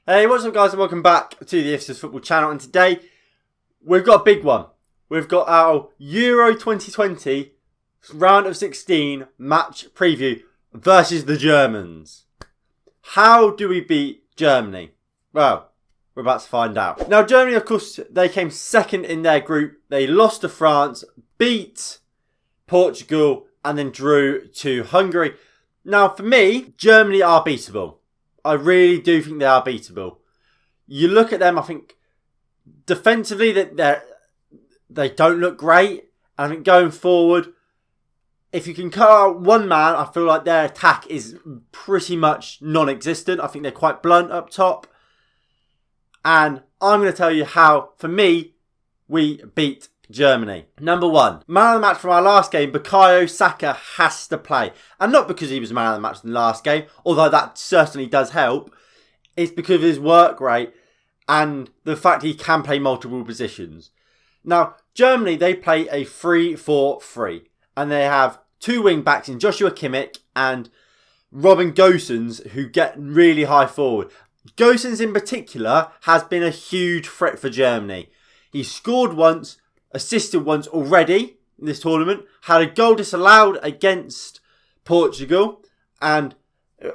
Hey, what's up guys and welcome back to the Ifsus Football channel, and today we've got a big one. We've got our Euro 2020 round of 16 match preview versus the Germans. How do we beat Germany? Well, we're about to find out. Now Germany, of course, they came second in their group. They lost to France, beat Portugal and then drew to Hungary. Now for me, Germany are beatable. I really do think they are beatable. You look at them, I think defensively they don't look great. And I think going forward, if you can cut out one man, I feel like their attack is pretty much non-existent. I think they're quite blunt up top. And I'm going to tell you how, for me, we beat Germany. Number one, man of the match from our last game, Bukayo Saka has to play. And not because he was man of the match in the last game, although that certainly does help. It's because of his work rate and the fact he can play multiple positions. Now, Germany, they play a 3-4-3. And they have two wing backs in Joshua Kimmich and Robin Gosens, who get really high forward. Gosens in particular has been a huge threat for Germany. He scored once, assisted once already in this tournament, had a goal disallowed against Portugal, and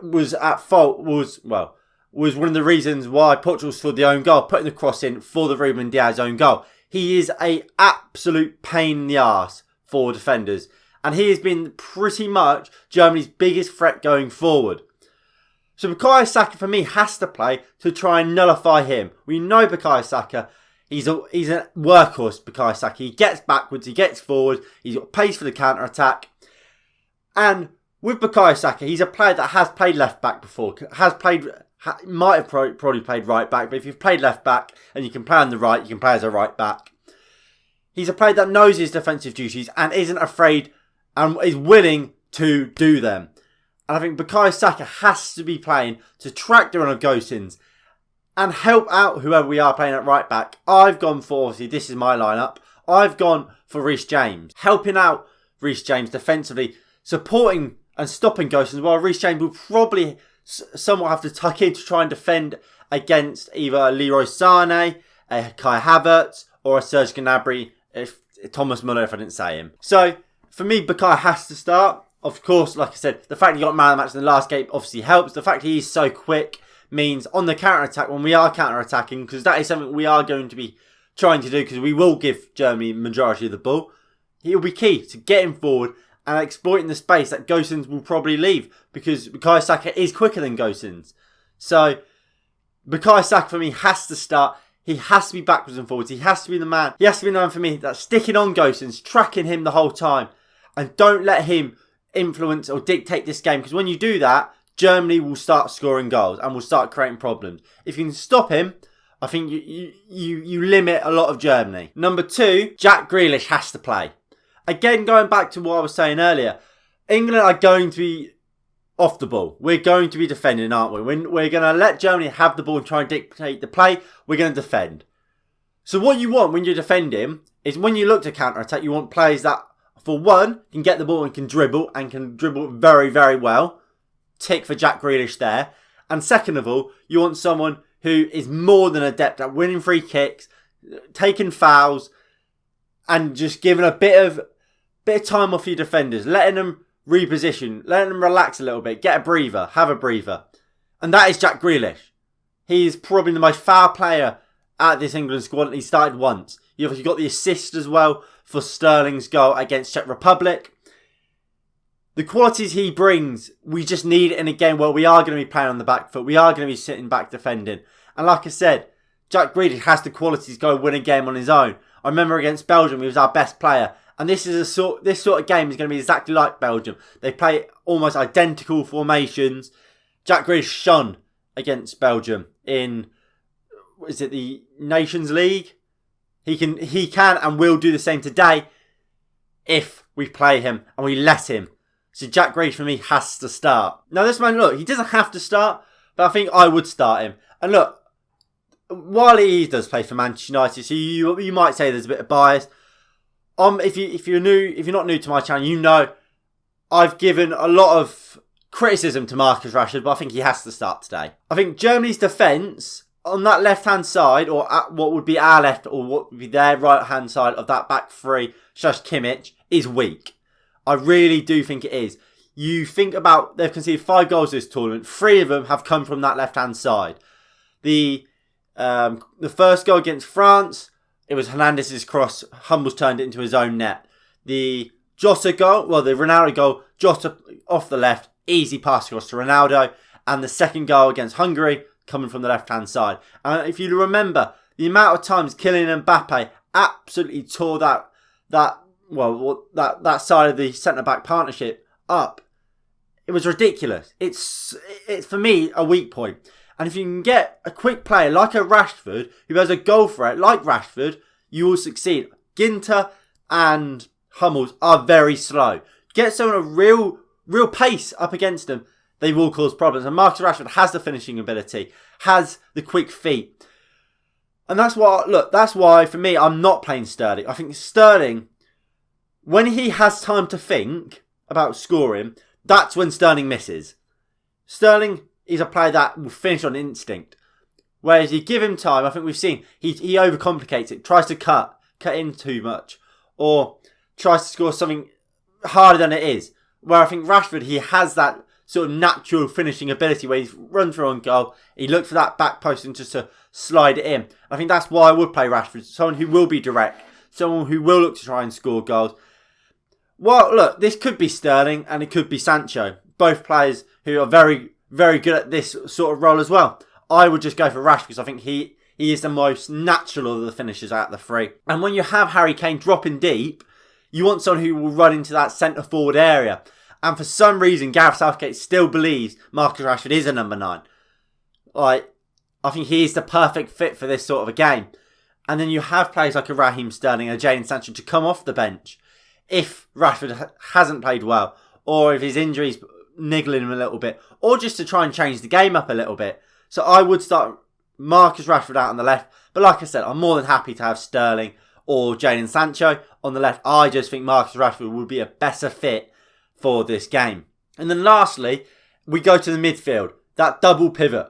was at fault, was one of the reasons why Portugal scored the own goal, putting the cross in for the Ruben Dias own goal. He is an absolute pain in the arse for defenders, and he has been pretty much Germany's biggest threat going forward. So Bukayo Saka for me has to play to try and nullify him. We know Bukayo Saka. He's a workhorse, Bukayo Saka. He gets backwards, he gets forward, he's got pace for the counter-attack. And with Bukayo Saka, he's a player that has played left-back before. Might have probably played right-back, but if you've played left-back and you can play on the right, you can play as a right-back. He's a player that knows his defensive duties and isn't afraid and is willing to do them. And I think Bukayo Saka has to be playing to track the run of Gosens and help out whoever we are playing at right back. I've gone for, obviously, this is my lineup. I've gone for Reece James. Helping out Reece James defensively, supporting and stopping Gosens, while Reece James will probably somewhat have to tuck in to try and defend against either Leroy Sané, a Kai Havertz, or a Serge Gnabry, if Thomas Muller, if I didn't say him. So, for me, Bukayo has to start. Of course, like I said, the fact he got man of the match in the last game obviously helps. The fact he's so quick means on the counter-attack, when we are counter-attacking, because that is something we are going to be trying to do, because we will give Germany the majority of the ball, he'll be key to getting forward and exploiting the space that Gosens will probably leave, because Bukayo Saka is quicker than Gosens. So, Bukayo Saka for me has to start. He has to be backwards and forwards. He has to be the man. He has to be the man for me that's sticking on Gosens, tracking him the whole time, and don't let him influence or dictate this game, because when you do that, Germany will start scoring goals and will start creating problems. If you can stop him, I think you limit a lot of Germany. Number two, Jack Grealish has to play. Again, going back to what I was saying earlier, England are going to be off the ball. We're going to be defending, aren't we? We're going to let Germany have the ball and try and dictate the play. We're going to defend. So what you want when you're defending is, when you look to counter-attack, you want players that, for one, can get the ball and can dribble very, very well. Tick for Jack Grealish there. And second of all, you want someone who is more than adept at winning free kicks, taking fouls, and just giving a bit of time off your defenders, letting them reposition, letting them relax a little bit, get a breather, have a breather. And that is Jack Grealish. He's probably the most foul player at this England squad, and he started once. You've obviously got the assist as well for Sterling's goal against Czech Republic. The qualities he brings, we just need it in a game where we are going to be playing on the back foot. We are going to be sitting back defending. And like I said, Jack Grealish has the qualities to go win a game on his own. I remember against Belgium, he was our best player. And this sort of game is going to be exactly like Belgium. They play almost identical formations. Jack Grealish shone against Belgium in, is it the Nations League? He can and will do the same today if we play him and we let him. So Jack Grealish for me has to start. Now this man, look, he doesn't have to start, but I think I would start him. And look, while he does play for Manchester United, so you might say there's a bit of bias. If you're not new to my channel, you know I've given a lot of criticism to Marcus Rashford, but I think he has to start today. I think Germany's defence on that left-hand side, or at what would be our left, or what would be their right-hand side of that back three, / Kimmich, is weak. I really do think it is. You think about, they've conceded 5 goals this tournament. 3 of them have come from that left-hand side. The first goal against France, it was Hernandez's cross. Hummels turned it into his own net. The Jota goal, the Ronaldo goal, Jota off the left, easy pass across to Ronaldo. And the second goal against Hungary, coming from the left-hand side. And if you remember, the amount of times Kylian Mbappe absolutely tore that side of the centre-back partnership up, it was ridiculous. It's for me a weak point. And if you can get a quick player like a Rashford who has a goal threat like Rashford, you will succeed. Ginter and Hummels are very slow. Get someone of real pace up against them, they will cause problems. And Marcus Rashford has the finishing ability, has the quick feet. And that's why for me I'm not playing Sterling. I think Sterling, when he has time to think about scoring, that's when Sterling misses. Sterling is a player that will finish on instinct. Whereas you give him time, I think we've seen, he overcomplicates it, tries to cut in too much, or tries to score something harder than it is. Where I think Rashford, he has that sort of natural finishing ability where he's run through on goal, he looks for that back post and just to slide it in. I think that's why I would play Rashford, someone who will be direct, someone who will look to try and score goals. Well, look, this could be Sterling and it could be Sancho. Both players who are very, very good at this sort of role as well. I would just go for Rashford because I think he is the most natural of the finishers out of the 3. And when you have Harry Kane dropping deep, you want someone who will run into that centre forward area. And for some reason, Gareth Southgate still believes Marcus Rashford is a number 9. I think he is the perfect fit for this sort of a game. And then you have players like a Raheem Sterling and a Jadon Sancho to come off the bench if Rashford hasn't played well, or if his injury's niggling him a little bit, or just to try and change the game up a little bit. So I would start Marcus Rashford out on the left. But like I said, I'm more than happy to have Sterling or Jadon Sancho on the left. I just think Marcus Rashford would be a better fit for this game. And then lastly, we go to the midfield. That double pivot.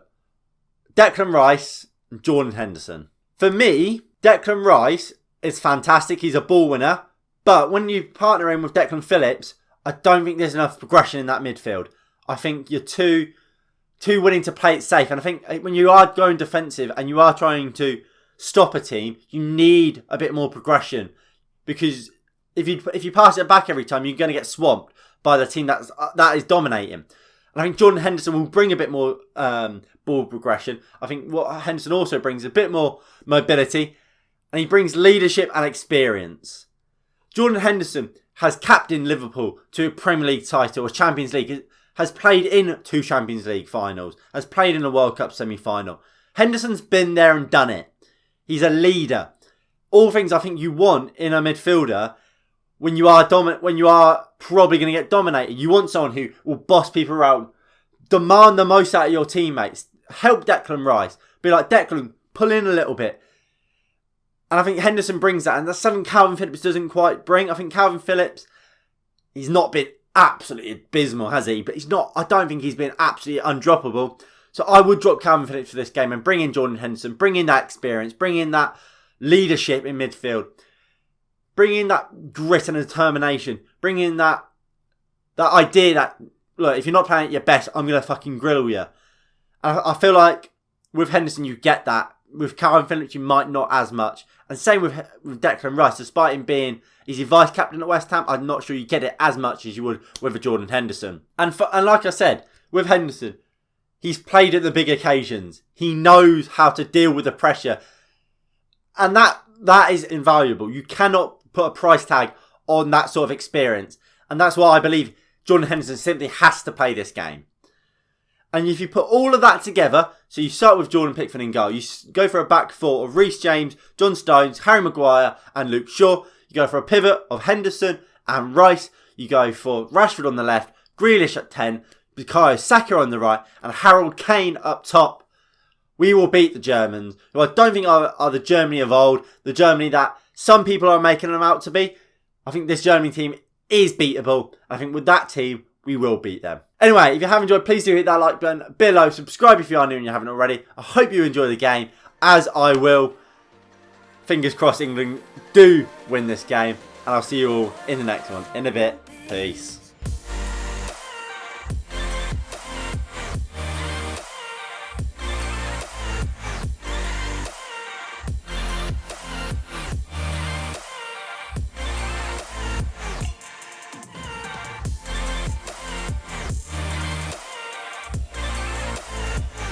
Declan Rice and Jordan Henderson. For me, Declan Rice is fantastic. He's a ball winner. But when you partner him with Declan Phillips, I don't think there's enough progression in that midfield. I think you're too willing to play it safe. And I think when you are going defensive and you are trying to stop a team, you need a bit more progression. Because if you pass it back every time, you're going to get swamped by the team that is dominating. And I think Jordan Henderson will bring a bit more ball progression. I think what Henderson also brings is a bit more mobility. And he brings leadership and experience. Jordan Henderson has captained Liverpool to a Premier League title, a Champions League, has played in 2 Champions League finals, has played in a World Cup semi-final. Henderson's been there and done it. He's a leader. All things I think you want in a midfielder when you are probably going to get dominated. You want someone who will boss people around, demand the most out of your teammates, help Declan Rice, be like, Declan, pull in a little bit. And I think Henderson brings that. And that's something Calvin Phillips doesn't quite bring. I think Calvin Phillips, he's not been absolutely abysmal, has he? But I don't think he's been absolutely undroppable. So I would drop Calvin Phillips for this game and bring in Jordan Henderson. Bring in that experience. Bring in that leadership in midfield. Bring in that grit and determination. Bring in that idea that, look, if you're not playing at your best, I'm going to fucking grill you. And I feel like with Henderson, you get that. With Calvin Phillips, you might not as much. And same with Declan Rice. Despite him being, is he vice captain at West Ham? I'm not sure you get it as much as you would with a Jordan Henderson. And like I said, with Henderson, he's played at the big occasions. He knows how to deal with the pressure. And that is invaluable. You cannot put a price tag on that sort of experience. And that's why I believe Jordan Henderson simply has to play this game. And if you put all of that together, so you start with Jordan Pickford in goal, you go for a back 4 of Reece James, John Stones, Harry Maguire and Luke Shaw. You go for a pivot of Henderson and Rice. You go for Rashford on the left, Grealish at 10, Bukayo Saka on the right and Harold Kane up top. We will beat the Germans, who I don't think are the Germany of old, the Germany that some people are making them out to be. I think this Germany team is beatable. I think with that team, we will beat them. Anyway, if you have enjoyed, please do hit that like button below. Subscribe if you are new and you haven't already. I hope you enjoy the game, as I will. Fingers crossed England do win this game. And I'll see you all in the next one. In a bit. Peace.